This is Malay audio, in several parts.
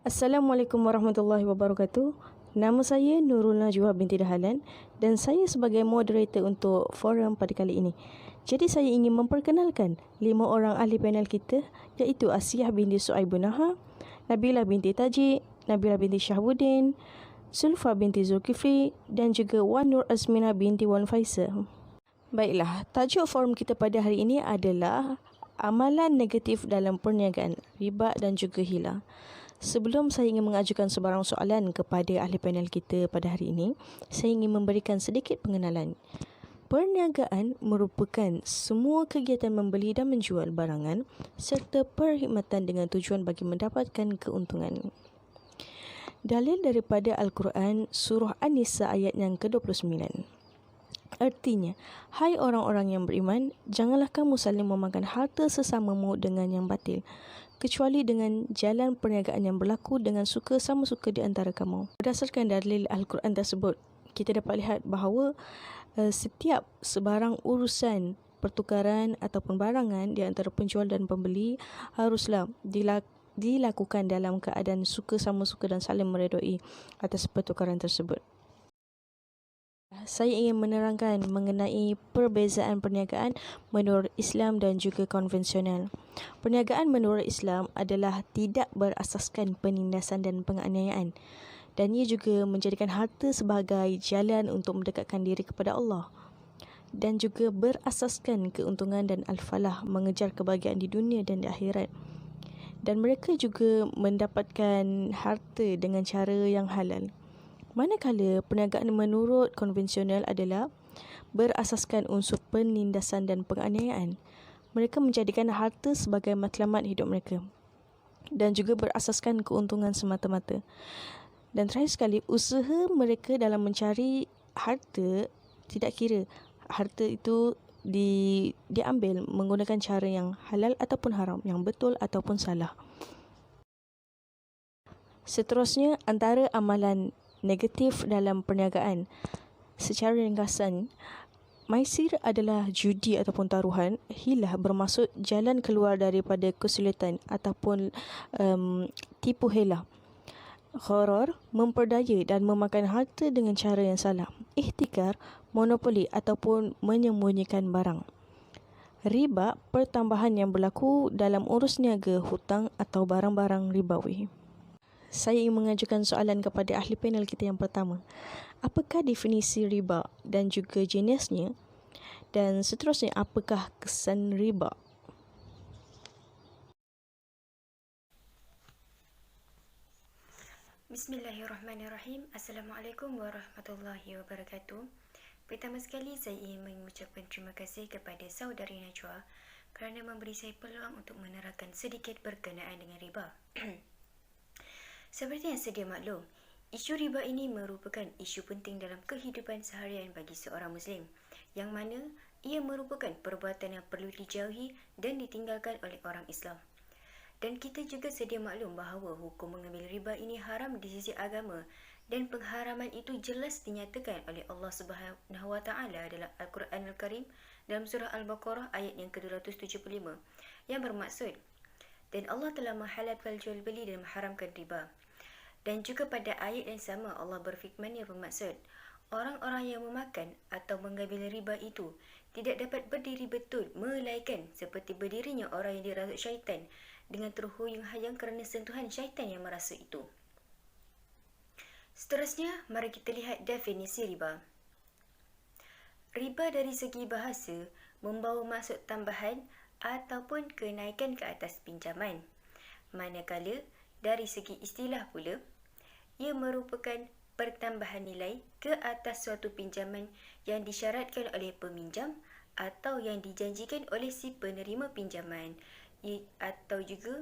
Assalamualaikum warahmatullahi wabarakatuh. Nama saya Nurul Najwa binti Dahlan dan saya sebagai moderator untuk forum pada kali ini. Jadi saya ingin memperkenalkan 5 orang ahli panel kita, iaitu Asiyah binti Suaibun Naha, Nabila binti Tajik, Nabila binti Syahbudin, Sulfa binti Zulkifli dan juga Wan Nur Azmina binti Wan Faisal. Baiklah, tajuk forum kita pada hari ini adalah amalan negatif dalam perniagaan, riba dan juga hila. Sebelum saya ingin mengajukan sebarang soalan kepada ahli panel kita pada hari ini, saya ingin memberikan sedikit pengenalan. Perniagaan merupakan semua kegiatan membeli dan menjual barangan serta perkhidmatan dengan tujuan bagi mendapatkan keuntungan. Dalil daripada Al-Quran surah An-Nisa ayat yang ke-29. Artinya, hai orang-orang yang beriman, janganlah kamu saling memakan harta sesamamu dengan yang batil, kecuali dengan jalan perniagaan yang berlaku dengan suka sama suka di antara kamu. Berdasarkan dalil Al-Quran tersebut, kita dapat lihat bahawa setiap sebarang urusan pertukaran ataupun barangan di antara penjual dan pembeli haruslah dilakukan dalam keadaan suka sama suka dan saling meredai atas pertukaran tersebut. Saya ingin menerangkan mengenai perbezaan perniagaan menurut Islam dan juga konvensional. Perniagaan menurut Islam adalah tidak berasaskan penindasan dan penganiayaan, dan ia juga menjadikan harta sebagai jalan untuk mendekatkan diri kepada Allah, dan juga berasaskan keuntungan dan al-falah, mengejar kebahagiaan di dunia dan di akhirat. Dan mereka juga mendapatkan harta dengan cara yang halal. Manakala perniagaan menurut konvensional adalah berasaskan unsur penindasan dan penganiayaan. Mereka menjadikan harta sebagai matlamat hidup mereka dan juga berasaskan keuntungan semata-mata. Dan terakhir sekali, usaha mereka dalam mencari harta, tidak kira harta itu diambil menggunakan cara yang halal ataupun haram, yang betul ataupun salah. Seterusnya, antara amalan negatif dalam perniagaan. Secara ringkasan, maisir adalah judi ataupun taruhan. Hilah bermaksud jalan keluar daripada kesulitan ataupun tipu hela. Gharar, memperdaya dan memakan harta dengan cara yang salah. Ihtikar, monopoli ataupun menyembunyikan barang. Riba, pertambahan yang berlaku dalam urus niaga, hutang atau barang-barang ribawi. Saya ingin mengajukan soalan kepada ahli panel kita yang pertama. Apakah definisi riba dan juga jenisnya? Dan seterusnya, apakah kesan riba? Bismillahirrahmanirrahim. Assalamualaikum warahmatullahi wabarakatuh. Pertama sekali, saya ingin mengucapkan terima kasih kepada saudari Najwa kerana memberi saya peluang untuk menerangkan sedikit berkenaan dengan riba. Seperti yang sedia maklum, isu riba ini merupakan isu penting dalam kehidupan seharian bagi seorang Muslim, yang mana ia merupakan perbuatan yang perlu dijauhi dan ditinggalkan oleh orang Islam. Dan kita juga sedia maklum bahawa hukum mengambil riba ini haram di sisi agama, dan pengharaman itu jelas dinyatakan oleh Allah Subhanahu Wa Taala dalam Al-Quran Al-Karim dalam surah Al-Baqarah ayat yang ke-275, yang bermaksud, dan Allah telah menghalalkan jual beli dan mengharamkan riba. Dan juga pada ayat yang sama Allah berfirman yang bermaksud, orang-orang yang memakan atau mengambil riba itu tidak dapat berdiri betul melainkan seperti berdirinya orang yang dirasuk syaitan dengan terhuyung-hayang kerana sentuhan syaitan yang merasa itu. Seterusnya, mari kita lihat definisi riba. Riba dari segi bahasa membawa maksud tambahan ataupun kenaikan ke atas pinjaman. Manakala dari segi istilah pula, ia merupakan pertambahan nilai ke atas suatu pinjaman yang disyaratkan oleh peminjam atau yang dijanjikan oleh si penerima pinjaman. Atau juga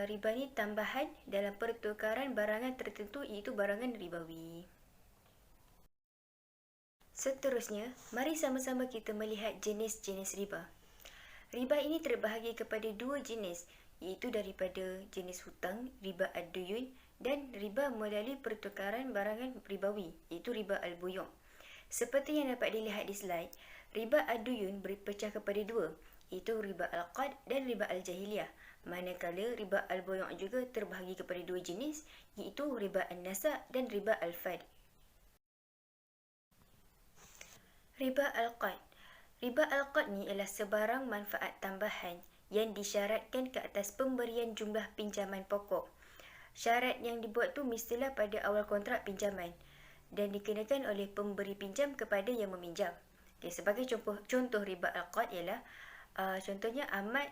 riba ni tambahan dalam pertukaran barangan tertentu, iaitu barangan ribawi. Seterusnya, mari sama-sama kita melihat jenis-jenis riba. Riba ini terbahagi kepada dua jenis, iaitu daripada jenis hutang, riba ad-duyun, dan riba melalui pertukaran barangan ribawi, iaitu riba al-buyu'. Seperti yang dapat dilihat di slide, riba ad-duyun berpecah kepada dua, iaitu riba al-qad dan riba al-jahiliyah. Manakala riba al-buyu' juga terbahagi kepada dua jenis, iaitu riba an-nasa' dan riba al-fad. Riba al-qad. Riba al-qad ni ialah sebarang manfaat tambahan yang disyaratkan ke atas pemberian jumlah pinjaman pokok. Syarat yang dibuat tu mestilah pada awal kontrak pinjaman dan dikenakan oleh pemberi pinjam kepada yang meminjam. Okay, sebagai contoh riba al-qad ialah contohnya Ahmad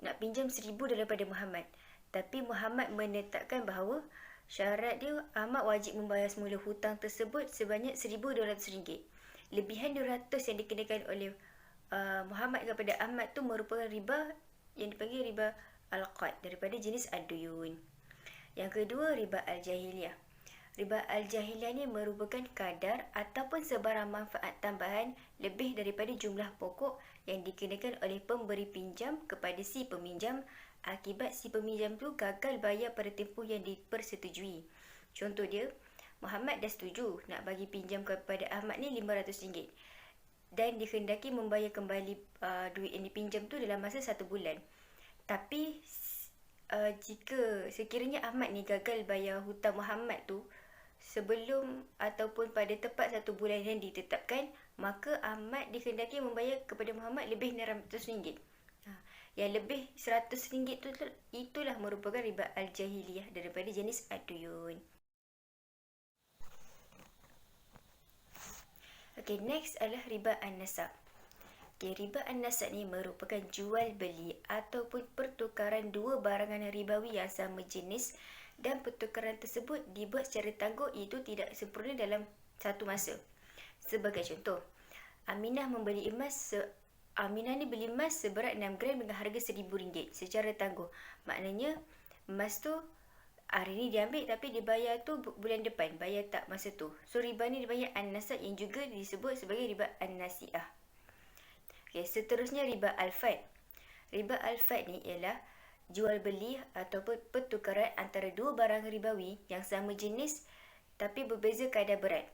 nak pinjam 1,000 daripada Muhammad. Tapi Muhammad menetapkan bahawa syarat dia Ahmad wajib membayar semula hutang tersebut sebanyak RM1,200. Lebihan 200 yang dikenakan oleh Muhammad kepada Ahmad tu merupakan riba yang dipanggil riba al-qad daripada jenis ad-duyun. Yang kedua, riba al-jahiliyah. Riba al-jahiliyah ni merupakan kadar ataupun sebarang manfaat tambahan lebih daripada jumlah pokok yang dikenakan oleh pemberi pinjam kepada si peminjam akibat si peminjam tu gagal bayar pada tempoh yang dipersetujui. Contoh dia, Muhammad dah setuju nak bagi pinjam kepada Ahmad ni RM500 dan dikhendaki membayar kembali duit yang dipinjam tu dalam masa 1 bulan. Tapi jika sekiranya Ahmad ni gagal bayar hutang Muhammad tu sebelum ataupun pada tepat 1 bulan yang ditetapkan, maka Ahmad dikhendaki membayar kepada Muhammad lebih RM600. Yang lebih RM100 tu itulah merupakan riba al-jahiliyah daripada jenis ad-duyun. Okay, next adalah riba an-nasa'. Okay, riba an-nasa' ni merupakan jual beli ataupun pertukaran dua barangan ribawi yang sama jenis dan pertukaran tersebut dibuat secara tangguh iaitu tidak sempurna dalam satu masa. Sebagai contoh, Aminah membeli emas Aminah ni beli emas seberat 6 gram dengan harga RM1,000 secara tangguh. Maknanya emas tu hari ni diambil tapi dibayar tu bulan depan, bayar tak masa tu. So riba ni dibayar an-nasa' yang juga disebut sebagai riba an-nasi'ah. Okay, seterusnya riba al-fad. Riba al-fad ni ialah jual beli ataupun pertukaran antara dua barang ribawi yang sama jenis tapi berbeza kadar berat.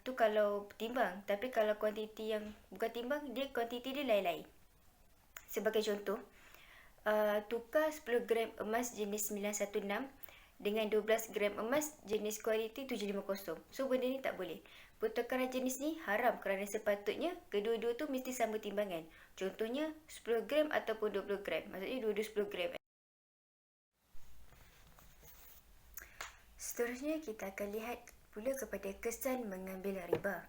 Tu kalau timbang, tapi kalau kuantiti yang bukan timbang, dia kuantiti dia lain-lain. Sebagai contoh, tukar 10 gram emas jenis 916 dengan 12 gram emas jenis kualiti 750. So benda ni tak boleh. Pertukaran jenis ni haram kerana sepatutnya kedua-dua tu mesti sama timbangan. Contohnya 10 gram ataupun 20 gram. Maksudnya dua-dua 10 gram. Seterusnya kita akan lihat pula kepada kesan mengambil riba.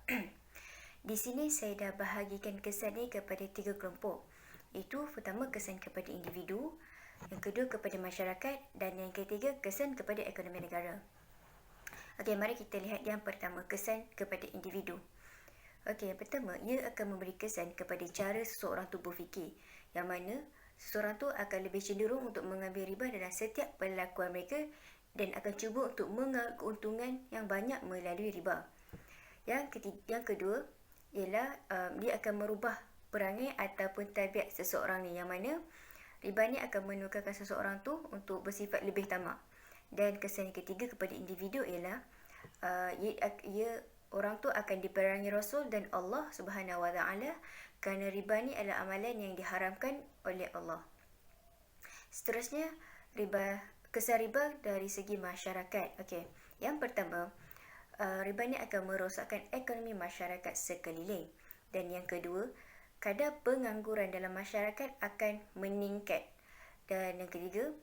Di sini saya dah bahagikan kesan ni kepada 3 kelompok. Itu pertama kesan kepada individu, yang kedua kepada masyarakat dan yang ketiga kesan kepada ekonomi negara. Okey, mari kita lihat yang pertama, kesan kepada individu. Okey, yang pertama, ia akan memberi kesan kepada cara seseorang tu berfikir, yang mana seseorang tu akan lebih cenderung untuk mengambil riba dalam setiap perlakuan mereka dan akan cuba untuk mengambil keuntungan yang banyak melalui riba. Yang kedua ialah dia akan merubah perangai ataupun tabiat seseorang ni, yang mana riba ni akan menukarkan seseorang tu untuk bersifat lebih tamak. Dan kesan yang ketiga kepada individu ialah orang tu akan diperangi Rasul dan Allah Subhanahu Wa Taala kerana riba ni adalah amalan yang diharamkan oleh Allah. Seterusnya, kesan riba dari segi masyarakat. Okey, yang pertama, riba ni akan merosakkan ekonomi masyarakat sekeliling. Dan yang kedua, kadar pengangguran dalam masyarakat akan meningkat. Dan yang ketiga,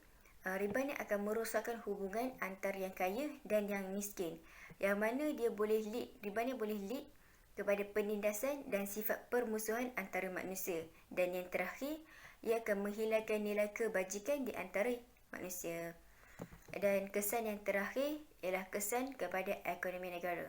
riba ni akan merosakkan hubungan antara yang kaya dan yang miskin, yang mana riba ni boleh lead kepada penindasan dan sifat permusuhan antara manusia. Dan yang terakhir, ia akan menghilangkan nilai kebajikan di antara manusia. Dan kesan yang terakhir ialah kesan kepada ekonomi negara.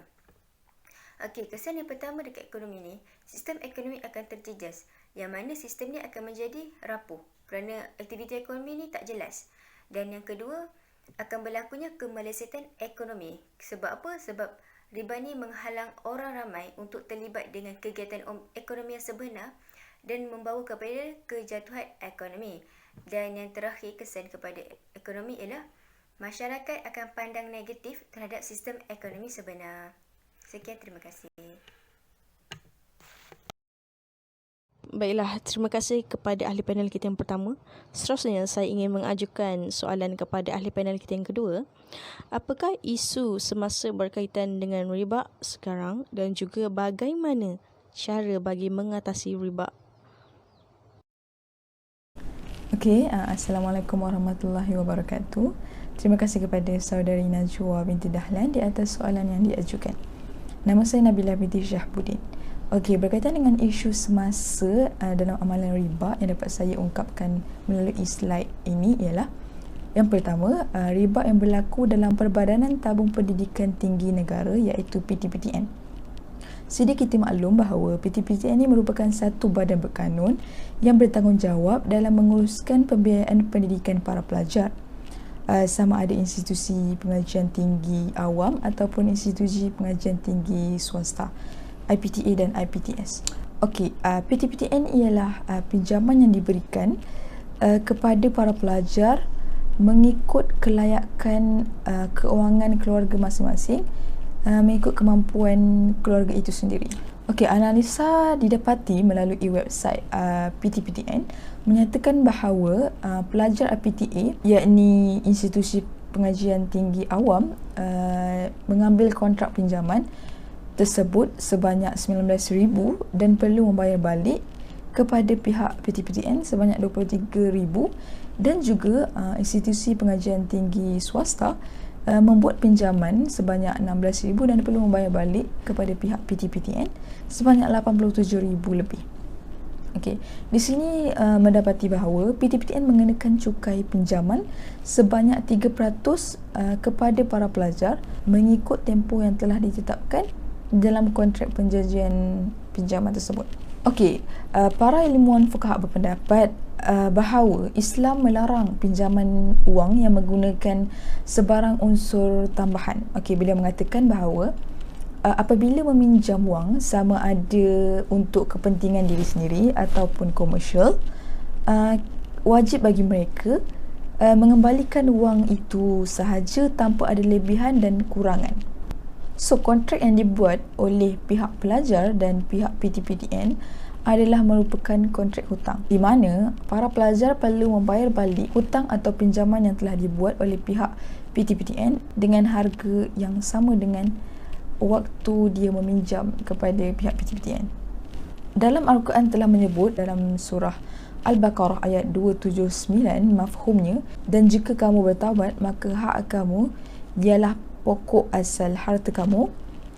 Okey, kesan yang pertama dekat ekonomi ni, sistem ekonomi akan terjejas, yang mana sistem ni akan menjadi rapuh kerana aktiviti ekonomi ni tak jelas. Dan yang kedua, akan berlakunya kemelesetan ekonomi. Sebab apa? Sebab riba ni menghalang orang ramai untuk terlibat dengan kegiatan ekonomi yang sebenar dan membawa kepada kejatuhan ekonomi. Dan yang terakhir, kesan kepada ekonomi ialah masyarakat akan pandang negatif terhadap sistem ekonomi sebenar. Sekian, terima kasih. Baiklah, terima kasih kepada ahli panel kita yang pertama. Seterusnya, saya ingin mengajukan soalan kepada ahli panel kita yang kedua. Apakah isu semasa berkaitan dengan riba sekarang dan juga bagaimana cara bagi mengatasi riba? Okey, Assalamualaikum warahmatullahi wabarakatuh. Terima kasih kepada saudari Najwa binti Dahlan di atas soalan yang diajukan. Nama saya Nabila binti Syahbudin. Okey, berkaitan dengan isu semasa dalam amalan riba yang dapat saya ungkapkan melalui slide ini ialah yang pertama, riba yang berlaku dalam Perbadanan Tabung Pendidikan Tinggi Negara iaitu PTPTN. Sedia kita maklum bahawa PTPTN ini merupakan satu badan berkanun yang bertanggungjawab dalam menguruskan pembiayaan pendidikan para pelajar. Sama ada institusi pengajian tinggi awam ataupun institusi pengajian tinggi swasta, IPTA dan IPTS. Okey, PTPTN ialah pinjaman yang diberikan kepada para pelajar mengikut kelayakan keuangan keluarga masing-masing, mengikut kemampuan keluarga itu sendiri. Okey, analisa didapati melalui website PTPTN menyatakan bahawa pelajar IPTA, yakni institusi pengajian tinggi awam, mengambil kontrak pinjaman tersebut sebanyak 19,000 dan perlu membayar balik kepada pihak PTPTN sebanyak 23,000 dan juga institusi pengajian tinggi swasta membuat pinjaman sebanyak 16,000 dan perlu membayar balik kepada pihak PTPTN sebanyak 87,000 lebih. Okey, di sini mendapati bahawa PTPTN mengenakan cukai pinjaman sebanyak 3% kepada para pelajar mengikut tempoh yang telah ditetapkan dalam kontrak penjanjian pinjaman tersebut. Okey, para ilmuwan fuqaha berpendapat bahawa Islam melarang pinjaman wang yang menggunakan sebarang unsur tambahan. Okey, beliau mengatakan bahawa apabila meminjam wang sama ada untuk kepentingan diri sendiri ataupun komersial, wajib bagi mereka mengembalikan wang itu sahaja tanpa ada lebihan dan kurangan. So, kontrak yang dibuat oleh pihak pelajar dan pihak PTPTN adalah merupakan kontrak hutang, di mana para pelajar perlu membayar balik hutang atau pinjaman yang telah dibuat oleh pihak PTPTN dengan harga yang sama dengan waktu dia meminjam kepada pihak PTPTN. Dalam Al-Quran telah menyebut dalam surah Al-Baqarah ayat 279 mafhumnya, dan jika kamu bertaubat maka hak kamu ialah pokok asal harta kamu.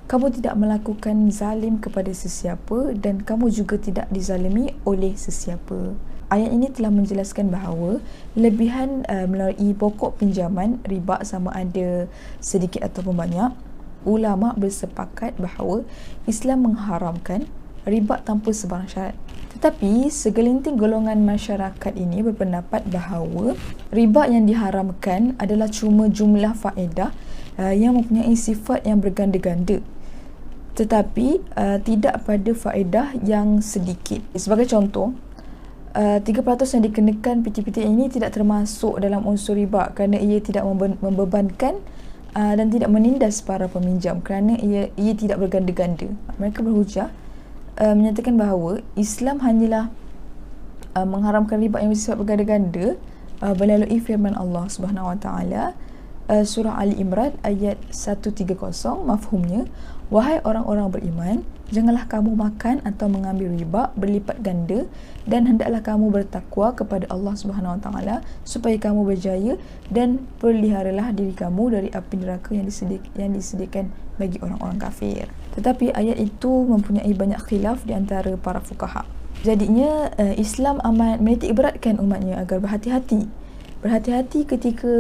Kamu tidak melakukan zalim kepada sesiapa dan kamu juga tidak dizalimi oleh sesiapa. Ayat ini telah menjelaskan bahawa lebihan melalui pokok pinjaman riba sama ada sedikit ataupun banyak, ulama bersepakat bahawa Islam mengharamkan riba tanpa sebarang syarat. Tetapi segelintir golongan masyarakat ini berpendapat bahawa riba yang diharamkan adalah cuma jumlah faedah yang mempunyai sifat yang berganda-ganda, tetapi tidak pada faedah yang sedikit. Sebagai contoh, 3% yang dikenakan PTPTN ini tidak termasuk dalam unsur riba kerana ia tidak membebankan dan tidak menindas para peminjam kerana ia tidak berganda-ganda. Mereka berhujah menyatakan bahawa Islam hanyalah mengharamkan riba yang bersifat berganda-ganda melalui firman Allah Subhanahu Wa Taala, surah Ali Imran ayat 130, mafhumnya, wahai orang-orang beriman, janganlah kamu makan atau mengambil riba berlipat ganda dan hendaklah kamu bertakwa kepada Allah Subhanahu Wa Taala supaya kamu berjaya, dan peliharalah diri kamu dari api neraka yang disediakan bagi orang-orang kafir. Tetapi ayat itu mempunyai banyak khilaf di antara para fuqaha. Jadinya Islam amat menitik beratkan umatnya agar berhati-hati ketika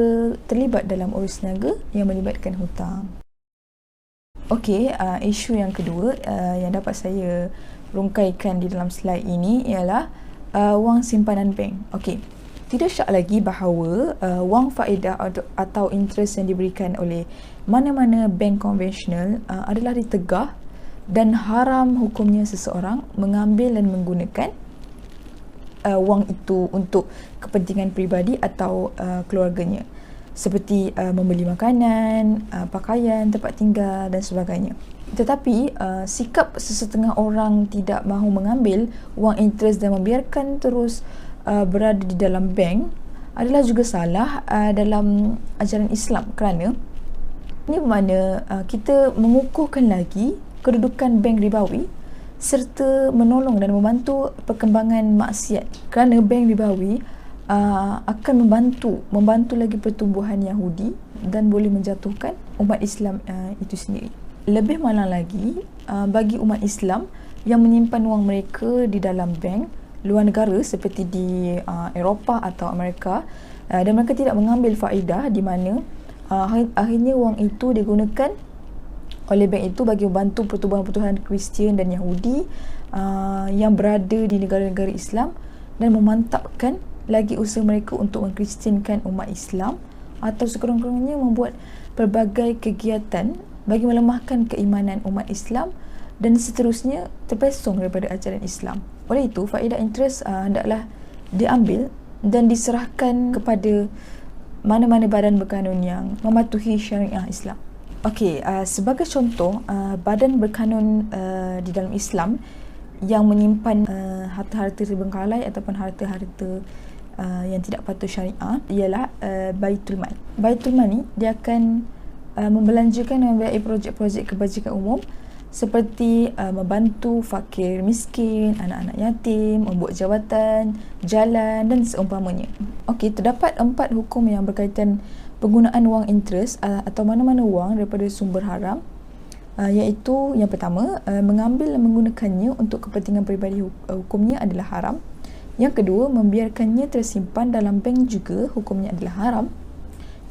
terlibat dalam urus niaga yang melibatkan hutang. Okey, isu yang kedua yang dapat saya rungkaikan di dalam slide ini ialah wang simpanan bank. Okey, tidak syak lagi bahawa wang faedah atau interest yang diberikan oleh mana-mana bank konvensional adalah ditegah dan haram hukumnya seseorang mengambil dan menggunakan wang itu untuk kepentingan peribadi atau keluarganya, seperti membeli makanan, pakaian, tempat tinggal dan sebagainya. Tetapi sikap sesetengah orang tidak mahu mengambil wang interest dan membiarkan terus berada di dalam bank adalah juga salah dalam ajaran Islam, kerana ini bermakna kita mengukuhkan lagi kedudukan bank ribawi serta menolong dan membantu perkembangan maksiat, kerana bank ribawi akan membantu lagi pertumbuhan Yahudi dan boleh menjatuhkan umat Islam itu sendiri. Lebih malang lagi, bagi umat Islam yang menyimpan wang mereka di dalam bank luar negara seperti di Eropah atau Amerika, dan mereka tidak mengambil faedah, di mana akhirnya wang itu digunakan oleh bank itu bagi membantu pertubuhan-pertubuhan Kristian dan Yahudi yang berada di negara-negara Islam, dan memantapkan lagi usaha mereka untuk mengkristiankan umat Islam, atau sekurang-kurangnya membuat pelbagai kegiatan bagi melemahkan keimanan umat Islam dan seterusnya terpesong daripada ajaran Islam. Oleh itu, faedah interest hendaklah diambil dan diserahkan kepada mana-mana badan berkanun yang mematuhi syariah Islam. Okey, sebagai contoh, badan berkanun di dalam Islam yang menyimpan harta-harta terbengkalai ataupun harta-harta yang tidak patuh syariah ialah Baitul Mal. Baitul Mal ni dia akan membelanjakan dan membiayai projek-projek kebajikan umum seperti membantu fakir miskin, anak-anak yatim, membuat jawatan, jalan dan seumpamanya. Okey, terdapat 4 hukum yang berkaitan penggunaan wang interest atau mana-mana wang daripada sumber haram, iaitu yang pertama, mengambil dan menggunakannya untuk kepentingan peribadi hukumnya adalah haram. Yang kedua, membiarkannya tersimpan dalam bank juga hukumnya adalah haram.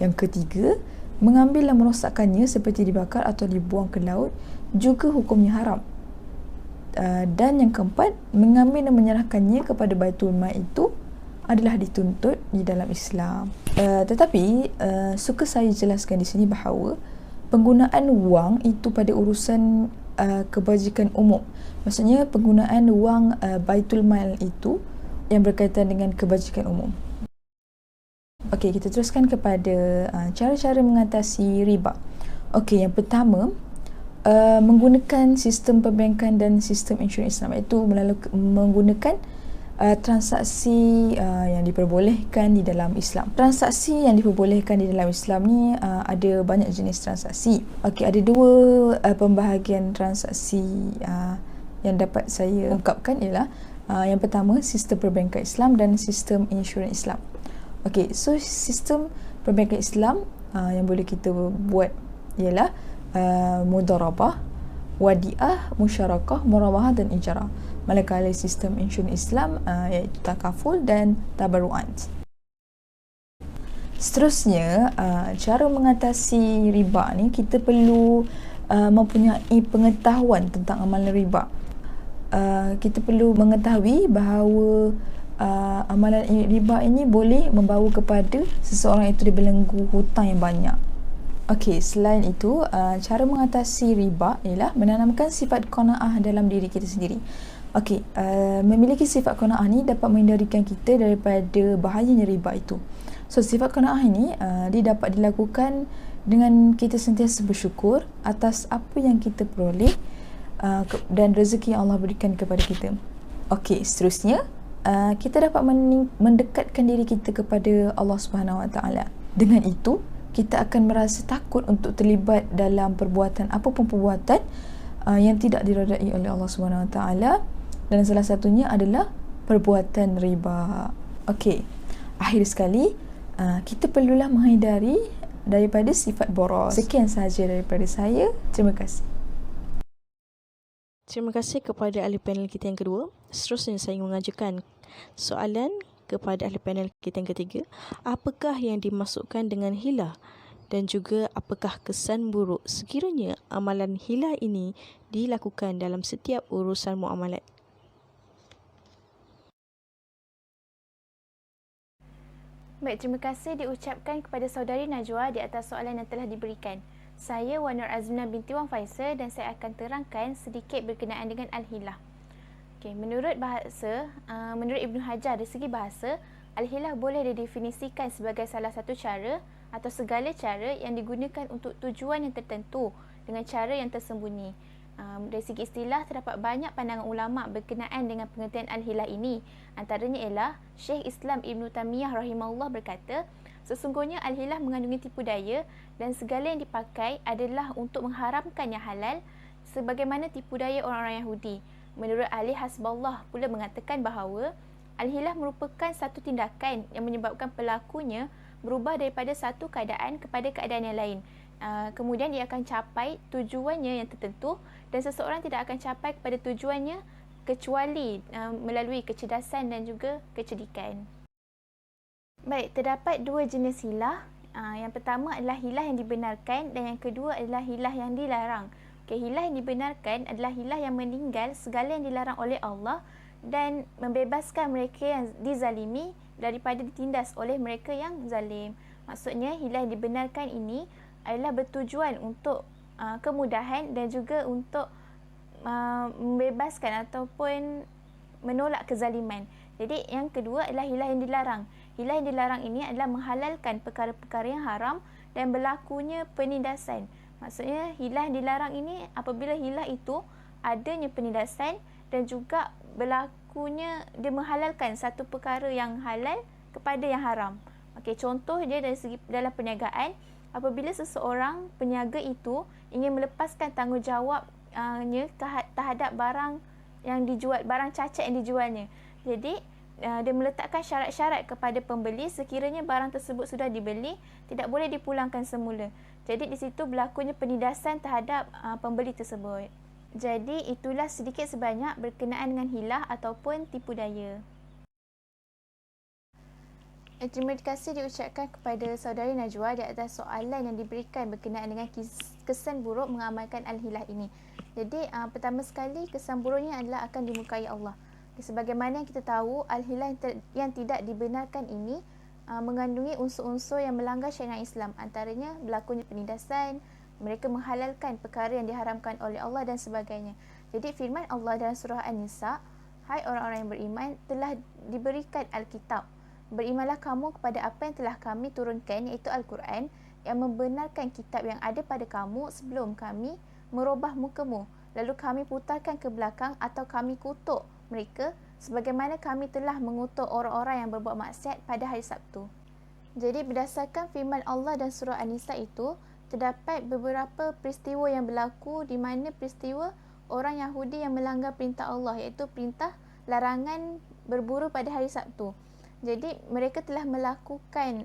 Yang ketiga, mengambil dan merosakkannya seperti dibakar atau dibuang ke laut juga hukumnya haram. Dan yang keempat, mengambil dan menyerahkannya kepada Baitul Mal itu adalah dituntut di dalam Islam. Tetapi suka saya jelaskan di sini bahawa penggunaan wang itu pada urusan kebajikan umum, maksudnya penggunaan wang Baitul Mal itu yang berkaitan dengan kebajikan umum. Okey, kita teruskan kepada cara-cara mengatasi riba. Okey, yang pertama, menggunakan sistem perbankan dan sistem insurans Islam, iaitu menggunakan transaksi yang diperbolehkan di dalam Islam. Transaksi yang diperbolehkan di dalam Islam ni ada banyak jenis transaksi. Okey, ada 2 pembahagian transaksi yang dapat saya ungkapkan, ialah yang pertama, sistem perbankan Islam dan sistem insurans Islam. Okey, so sistem perbankan Islam yang boleh kita buat ialah mudarabah, wadiah, musyarakah, murabahah dan ijarah. Manakala sistem insurans Islam iaitu takaful dan tabarruat. Seterusnya, cara mengatasi riba ni, kita perlu mempunyai pengetahuan tentang amalan riba. Kita perlu mengetahui bahawa amalan riba ini boleh membawa kepada seseorang itu dibelenggu hutang yang banyak. Okey, selain itu, cara mengatasi riba ialah menanamkan sifat qanaah dalam diri kita sendiri. Okey, memiliki sifat qanaah ni dapat menghindarkan kita daripada bahayanya riba itu. So, sifat qanaah ini dia dapat dilakukan dengan kita sentiasa bersyukur atas apa yang kita peroleh dan rezeki yang Allah berikan kepada kita. Okey, seterusnya, kita dapat mendekatkan diri kita kepada Allah Subhanahu Wa Taala. Dengan itu, kita akan merasa takut untuk terlibat dalam perbuatan, apapun perbuatan yang tidak diredai oleh Allah Subhanahu Wa Taala, dan salah satunya adalah perbuatan riba. Okey, akhir sekali, kita perlulah menghindari daripada sifat boros. Sekian sahaja daripada saya. Terima kasih. Terima kasih kepada ahli panel kita yang kedua. Seterusnya saya mengajukan soalan kepada ahli panel kita yang ketiga. Apakah yang dimasukkan dengan hilah? Dan juga apakah kesan buruk sekiranya amalan hilah ini dilakukan dalam setiap urusan muamalat? Baik, terima kasih diucapkan kepada saudari Najwa di atas soalan yang telah diberikan. Saya Wan Nur Azmina binti Wang Faisal dan saya akan terangkan sedikit berkenaan dengan Al-Hilah. Okay, menurut Ibnu Hajar, dari segi bahasa, Al-Hilah boleh didefinisikan sebagai salah satu cara atau segala cara yang digunakan untuk tujuan yang tertentu dengan cara yang tersembunyi. Dari segi istilah, terdapat banyak pandangan ulama berkenaan dengan pengertian al-hilah ini. Antaranya ialah Syekh Islam Ibn Taymiyah rahimahullah berkata, sesungguhnya al-hilah mengandungi tipu daya dan segala yang dipakai adalah untuk mengharamkan yang halal sebagaimana tipu daya orang-orang Yahudi. Menurut ahli hasbullah pula mengatakan bahawa al-hilah merupakan satu tindakan yang menyebabkan pelakunya berubah daripada satu keadaan kepada keadaan yang lain. Kemudian dia akan capai tujuannya yang tertentu dan seseorang tidak akan capai kepada tujuannya kecuali melalui kecerdasan dan juga kecerdikan. Baik, terdapat dua jenis hilah. Yang pertama adalah hilah yang dibenarkan dan yang kedua adalah hilah yang dilarang. Hilah yang dibenarkan adalah hilah yang meninggal segala yang dilarang oleh Allah dan membebaskan mereka yang dizalimi daripada ditindas oleh mereka yang zalim. Maksudnya hilah yang dibenarkan ini adalah bertujuan untuk kemudahan dan juga untuk membebaskan ataupun menolak kezaliman. Jadi yang kedua adalah hilah yang dilarang. Hilah yang dilarang ini adalah menghalalkan perkara-perkara yang haram dan berlakunya penindasan. Maksudnya hilah yang dilarang ini apabila hilah itu adanya penindasan dan juga berlakunya dia menghalalkan satu perkara yang halal kepada yang haram. Contoh dia dari segi dalam perniagaan, apabila seseorang peniaga itu ingin melepaskan tanggungjawabnya terhadap barang yang dijual, barang cacat yang dijualnya. Jadi dia meletakkan syarat-syarat kepada pembeli sekiranya barang tersebut sudah dibeli tidak boleh dipulangkan semula. Jadi di situ berlakunya penindasan terhadap pembeli tersebut. Jadi itulah sedikit sebanyak berkenaan dengan hilah ataupun tipu daya. Terima kasih diucapkan kepada saudari Najwa di atas soalan yang diberikan berkenaan dengan kesan buruk mengamalkan al-hilah ini. Jadi pertama sekali kesan buruknya adalah akan dimurkai Allah. Sebagaimana yang kita tahu, al-hilah yang tidak dibenarkan ini mengandungi unsur-unsur yang melanggar syariat Islam. Antaranya berlakunya penindasan, mereka menghalalkan perkara yang diharamkan oleh Allah dan sebagainya. Jadi firman Allah dalam surah An-Nisa, hai orang-orang yang beriman, telah diberikan Alkitab. Berimanlah kamu kepada apa yang telah kami turunkan, iaitu Al-Quran, yang membenarkan kitab yang ada pada kamu sebelum kami merubah mukamu. Lalu kami putarkan ke belakang atau kami kutuk mereka sebagaimana kami telah mengutuk orang-orang yang berbuat maksiat pada hari Sabtu. Jadi berdasarkan firman Allah dan surah An-Nisa itu, terdapat beberapa peristiwa yang berlaku di mana peristiwa orang Yahudi yang melanggar perintah Allah, iaitu perintah larangan berburu pada hari Sabtu. Jadi mereka telah melakukan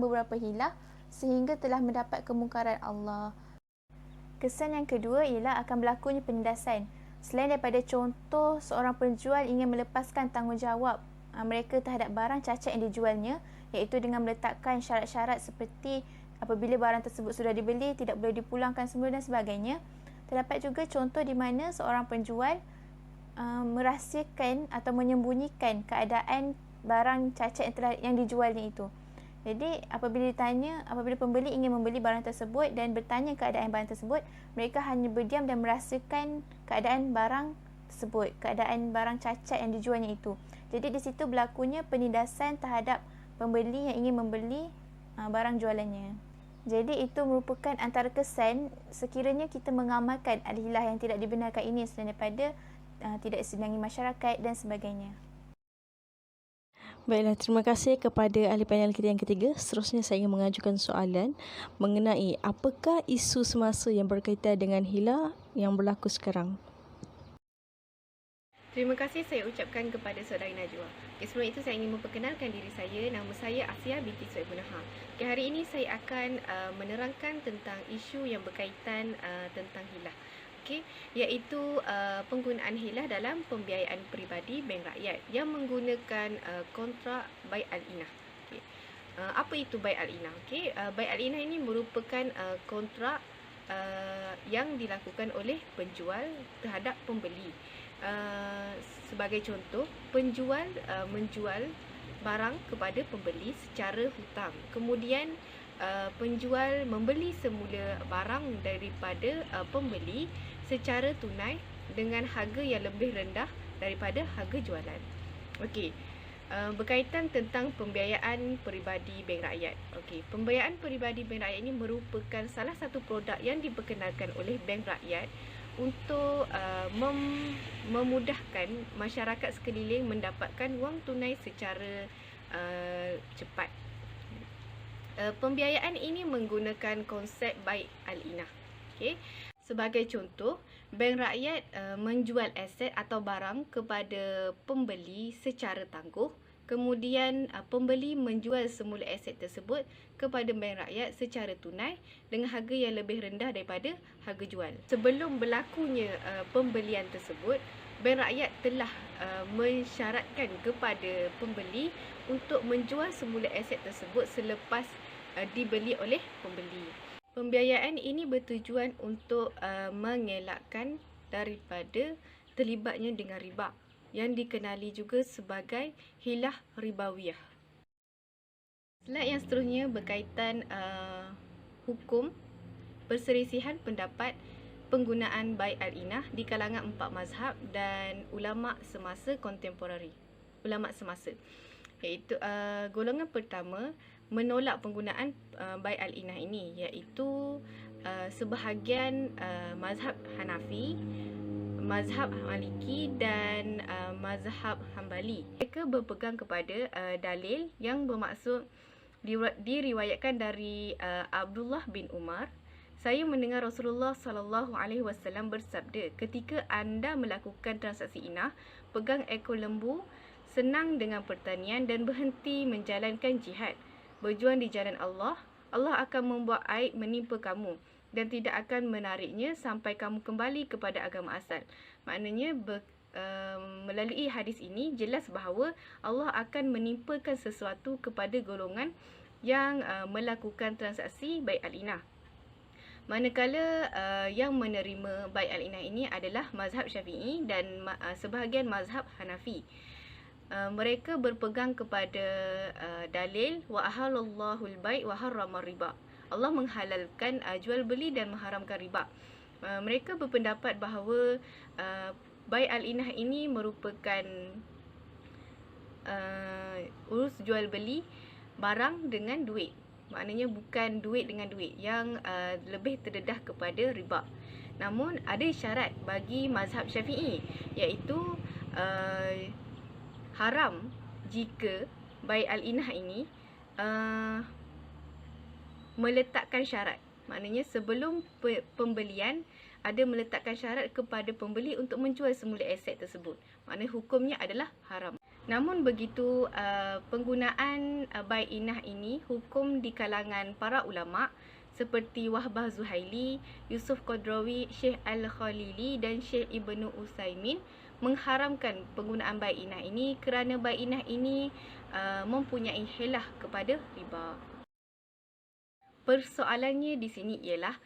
beberapa hilah sehingga telah mendapat kemungkaran Allah. Kesan yang kedua ialah akan berlakunya penindasan. Selain daripada contoh seorang penjual ingin melepaskan tanggungjawab mereka terhadap barang cacat yang dijualnya, iaitu dengan meletakkan syarat-syarat seperti apabila barang tersebut sudah dibeli tidak boleh dipulangkan semula dan sebagainya. Terdapat juga contoh di mana seorang penjual merahsiakan atau menyembunyikan keadaan barang cacat yang dijualnya itu. Jadi apabila pembeli ingin membeli barang tersebut dan bertanya keadaan barang tersebut, mereka hanya berdiam dan merahsiakan keadaan barang tersebut, keadaan barang cacat yang dijualnya itu. Jadi di situ berlakunya penindasan terhadap pembeli yang ingin membeli barang jualannya. Jadi itu merupakan antara kesan sekiranya kita mengamalkan al-hilah yang tidak dibenarkan ini selain daripada tidak disenangi masyarakat dan sebagainya. Baiklah, terima kasih kepada ahli panel kita yang ketiga. Seterusnya saya ingin mengajukan soalan mengenai apakah isu semasa yang berkaitan dengan hilah yang berlaku sekarang. Terima kasih saya ucapkan kepada saudari Najwa. Sebelum itu saya ingin memperkenalkan diri saya. Nama saya Asia binti Suhaib Gunaha. Hari ini saya akan menerangkan tentang isu yang berkaitan tentang hilah. Iaitu penggunaan hilah dalam pembiayaan peribadi bank rakyat yang menggunakan kontrak bai al-inah. Apa itu bai al-inah? Bai al-inah ini merupakan kontrak yang dilakukan oleh penjual terhadap pembeli. Sebagai contoh, penjual menjual barang kepada pembeli secara hutang. Kemudian penjual membeli semula barang daripada pembeli secara tunai dengan harga yang lebih rendah daripada harga jualan. berkaitan tentang pembiayaan peribadi bank rakyat. Okey, pembiayaan peribadi bank rakyat ini merupakan salah satu produk yang diperkenalkan oleh bank rakyat untuk memudahkan masyarakat sekeliling mendapatkan wang tunai secara cepat. Pembiayaan ini menggunakan konsep baik al-inah. Okey. Sebagai contoh, bank rakyat menjual aset atau barang kepada pembeli secara tangguh. Kemudian pembeli menjual semula aset tersebut kepada bank rakyat secara tunai dengan harga yang lebih rendah daripada harga jual. Sebelum berlakunya pembelian tersebut, bank rakyat telah mensyaratkan kepada pembeli untuk menjual semula aset tersebut selepas dibeli oleh pembeli. Pembiayaan ini bertujuan untuk mengelakkan daripada terlibatnya dengan riba yang dikenali juga sebagai hilah ribawiyah. Slide yang seterusnya berkaitan hukum perselisihan pendapat penggunaan bai al-inah di kalangan 4 mazhab dan ulama semasa kontemporari. Ulama semasa, iaitu golongan pertama menolak penggunaan bai al-inah ini, iaitu sebahagian mazhab Hanafi, mazhab Maliki dan mazhab Hambali. Mereka berpegang kepada dalil yang bermaksud diriwayatkan dari Abdullah bin Umar. Saya mendengar Rasulullah SAW bersabda, ketika anda melakukan transaksi inah, pegang ekor lembu, senang dengan pertanian dan berhenti menjalankan jihad, berjuang di jalan Allah, Allah akan membuat aib menimpa kamu dan tidak akan menariknya sampai kamu kembali kepada agama asal. Maknanya melalui hadis ini jelas bahawa Allah akan menimpakan sesuatu kepada golongan yang melakukan transaksi bai al-inah. Manakala yang menerima bai al-inah ini adalah mazhab Syafi'i dan sebahagian mazhab Hanafi. Mereka berpegang kepada dalil wa ahallallahu al-bai' wa harrama riba. Allah menghalalkan jual beli dan mengharamkan riba. Mereka berpendapat bahawa bai al-inah ini merupakan urus jual beli barang dengan duit. Maknanya bukan duit dengan duit yang lebih terdedah kepada riba. Namun ada syarat bagi mazhab Syafi'i, iaitu haram jika bai al-inah ini meletakkan syarat. Maknanya sebelum pembelian ada meletakkan syarat kepada pembeli untuk menjual semula aset tersebut. Maknanya hukumnya adalah haram. Namun begitu penggunaan bai inah ini, hukum di kalangan para ulama seperti Wahbah Zuhaili, Yusuf Qadrawi, Syekh Al-Khalili dan Syekh Ibnu Utsaimin mengharamkan penggunaan bai inah ini kerana bai inah ini mempunyai hilah kepada riba. Persoalannya di sini ialah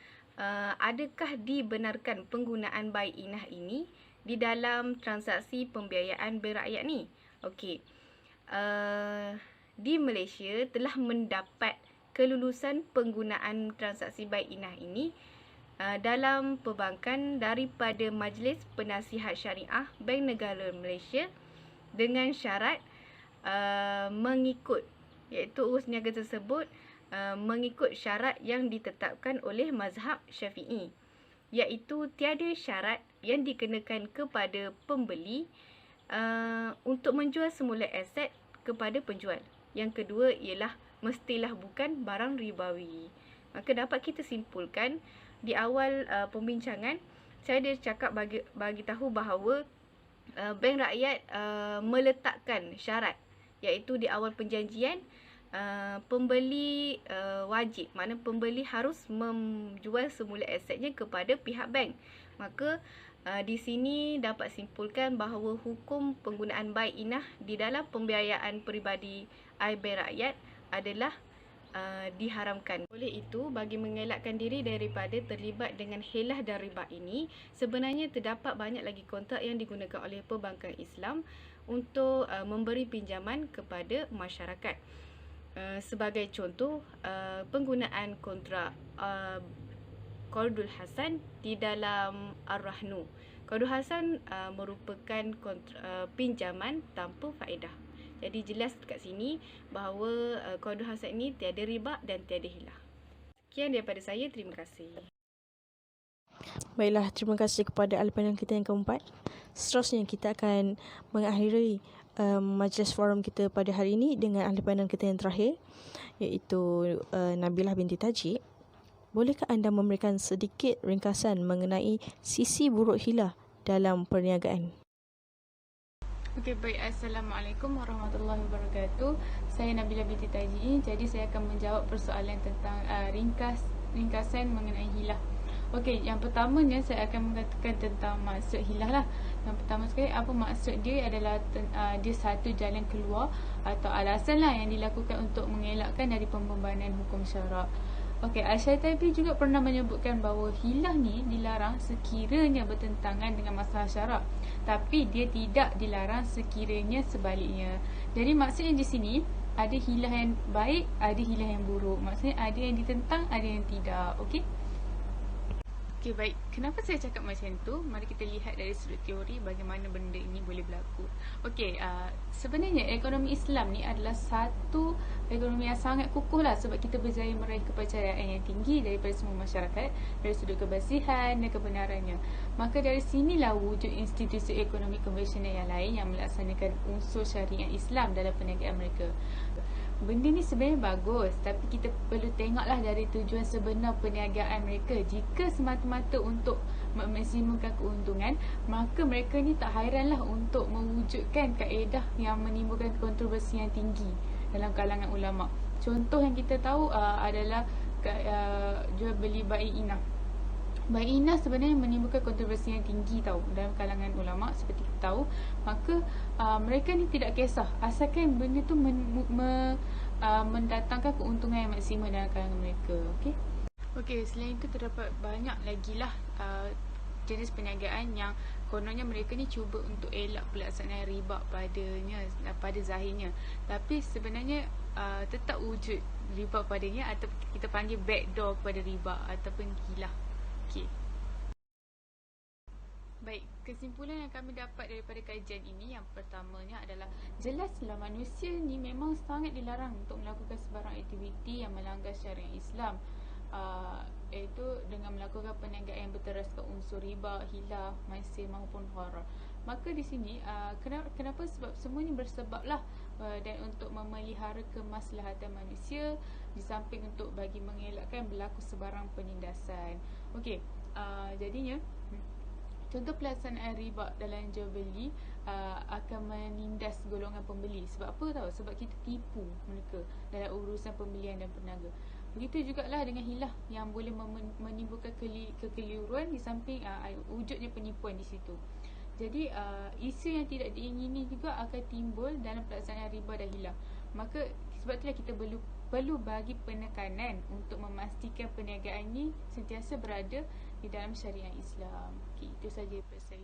adakah dibenarkan penggunaan bai inah ini di dalam transaksi pembiayaan bank rakyat ni? Okey. Di Malaysia telah mendapat kelulusan penggunaan transaksi bai inah ini dalam perbankan daripada Majlis Penasihat Syariah Bank Negara Malaysia dengan syarat mengikut, iaitu urus niaga tersebut mengikut syarat yang ditetapkan oleh mazhab Syafi'i, iaitu tiada syarat yang dikenakan kepada pembeli untuk menjual semula aset kepada penjual. Yang kedua ialah mestilah bukan barang ribawi. Maka dapat kita simpulkan di awal pembincangan saya dah cakap bagi tahu bahawa bank rakyat meletakkan syarat, iaitu di awal perjanjian pembeli wajib, maknanya pembeli harus menjual semula asetnya kepada pihak bank. Maka di sini dapat simpulkan bahawa hukum penggunaan bai inah di dalam pembiayaan peribadi bank rakyat adalah diharamkan. Oleh itu, bagi mengelakkan diri daripada terlibat dengan hilah dan riba ini, sebenarnya terdapat banyak lagi kontrak yang digunakan oleh perbankan Islam untuk memberi pinjaman kepada masyarakat. Sebagai contoh, penggunaan kontrak Qardul Hasan di dalam Ar-Rahnu. Qardul Hasan merupakan pinjaman tanpa faedah. Jadi jelas kat sini bahawa qardul hasad ni tiada riba dan tiada hilah. Sekian daripada saya, terima kasih. Baiklah, terima kasih kepada ahli panel kita yang keempat. Seterusnya kita akan mengakhiri majlis forum kita pada hari ini dengan ahli panel kita yang terakhir, iaitu Nabilah binti Tajik. Bolehkah anda memberikan sedikit ringkasan mengenai sisi buruk hilah dalam perniagaan? Okey, baik. Assalamualaikum warahmatullahi wabarakatuh. Saya Nabilah binti Tajik. Jadi saya akan menjawab persoalan tentang ringkasan mengenai hilah. Okey, yang pertamanya saya akan mengatakan tentang maksud hilah lah. Yang pertama sekali, apa maksud dia adalah dia satu jalan keluar atau alasan lah yang dilakukan untuk mengelakkan dari pembebanan hukum syarak. Okey, Al-Syatibi juga pernah menyebutkan bahawa hilah ni dilarang sekiranya bertentangan dengan masalah syarak, tapi dia tidak dilarang sekiranya sebaliknya. Jadi maksudnya di sini ada hilah yang baik, ada hilah yang buruk. Maksudnya ada yang ditentang, ada yang tidak. Okey. Okey, baik. Kenapa saya cakap macam tu? Mari kita lihat dari sudut teori bagaimana benda ini boleh berlaku. Okey, sebenarnya ekonomi Islam ni adalah satu ekonomi yang sangat kukuh lah, sebab kita berjaya meraih kepercayaan yang tinggi daripada semua masyarakat dari sudut kebersihan dan kebenarannya. Maka dari sinilah wujud institusi ekonomi konvensional yang lain yang melaksanakan unsur syariat Islam dalam perniagaan mereka. Benda ni sebenarnya bagus, tapi kita perlu tengoklah dari tujuan sebenar perniagaan mereka. Jika semata-mata untuk memaksimumkan keuntungan, maka mereka ni tak hairanlah untuk mewujudkan kaedah yang menimbulkan kontroversi yang tinggi dalam kalangan ulama. Contoh yang kita tahu adalah jual beli bayi-inah. Bayi-inah sebenarnya menimbulkan kontroversi yang tinggi tahu dalam kalangan ulama, seperti kita tahu. Maka mereka ni tidak kisah asalkan benda tu mendatangkan keuntungan yang maksimal dalam kalangan mereka. Okey, selain itu terdapat banyak lagi lah jenis perniagaan yang kononnya mereka ni cuba untuk elak pelaksanaan riba pada zahirnya, tapi sebenarnya tetap wujud riba padanya, atau kita panggil backdoor kepada riba ataupun hilah. Okey. Baik, kesimpulan yang kami dapat daripada kajian ini, yang pertamanya adalah jelaslah manusia ni memang sangat dilarang untuk melakukan sebarang aktiviti yang melanggar syariat Islam, iaitu dengan melakukan perniagaan yang berteraskan unsur riba, hilah, maisir maupun gharar. Maka di sini kenapa? Sebab semua ni bersebablah dan untuk memelihara kemaslahatan manusia, di samping untuk bagi mengelakkan berlaku sebarang penindasan. Okey, jadinya contoh pelaksanaan riba dalam jual beli akan menindas golongan pembeli. Sebab apa tahu? Sebab kita tipu mereka dalam urusan pembelian dan perniaga. Begitu jugalah dengan hilah yang boleh menimbulkan kekeliruan, di samping wujudnya penipuan di situ. Jadi isu yang tidak diingini juga akan timbul dalam pelaksanaan riba dan hilah. Maka sebab itulah kita perlu bagi penekanan untuk memastikan perniagaan ini sentiasa berada di dalam syariat Islam. Okey, itu saja daripada saya.